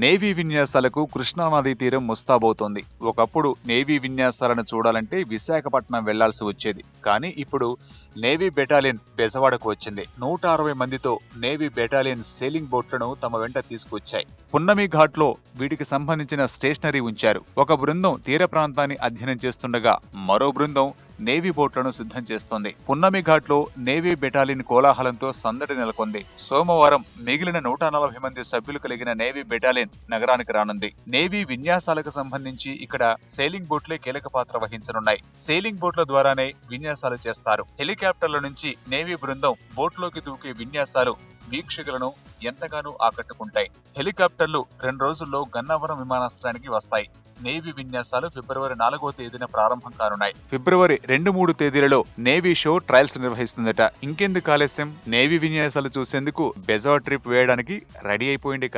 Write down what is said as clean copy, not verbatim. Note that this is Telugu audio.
నేవీ విన్యాసాలకు కృష్ణానదీ తీరం ముస్తాబవుతోంది. ఒకప్పుడు నేవీ విన్యాసాలను చూడాలంటే విశాఖపట్నం వెళ్లాల్సి వచ్చేది. కానీ ఇప్పుడు నేవీ బెటాలియన్ బెజవాడకు వచ్చింది. 160 మందితో నేవీ బెటాలియన్ సేలింగ్ బోట్లను తమ వెంట తీసుకొచ్చాయి. పున్నమి ఘాట్లో వీటికి సంబంధించిన స్టేషనరీ ఉంచారు. ఒక బృందం తీర ప్రాంతాన్ని అధ్యయనం చేస్తుండగా మరో బృందం నేవీ బోట్లను సిద్ధం చేస్తోంది. పున్నమి ఘాట్లో నేవీ బెటాలియన్ కోలాహలంతో సందడి నెలకొంది. సోమవారం మిగిలిన 140 మంది సభ్యులు కలిగిన నేవీ బెటాలియన్ నగరానికి రానుంది. నేవీ విన్యాసాలకు సంబంధించి ఇక్కడ సేలింగ్ బోట్లే కీలక పాత్ర వహించనున్నాయి. సేలింగ్ బోట్ల ద్వారానే విన్యాసాలు చేస్తారు. హెలికాప్టర్ల నుంచి నేవీ బృందం బోట్లోకి దూకే విన్యాసాలు వీక్షకులను ఎంతగానో ఆకట్టుకుంటాయి. హెలికాప్టర్లు 2 రోజుల్లో గన్నవరం విమానాశ్రయానికి వస్తాయి. నేవీ విన్యాసాలు ఫిబ్రవరి 4వ తేదీన ప్రారంభం కానున్నాయి. ఫిబ్రవరి 2-3 తేదీలలో నేవీ షో ట్రయల్స్ నిర్వహిస్తుందట. ఇంకెందుకు ఆలస్యం, నేవీ విన్యాసాలు చూసేందుకు బెజవాడ ట్రిప్ వేయడానికి రెడీ అయిపోయింది.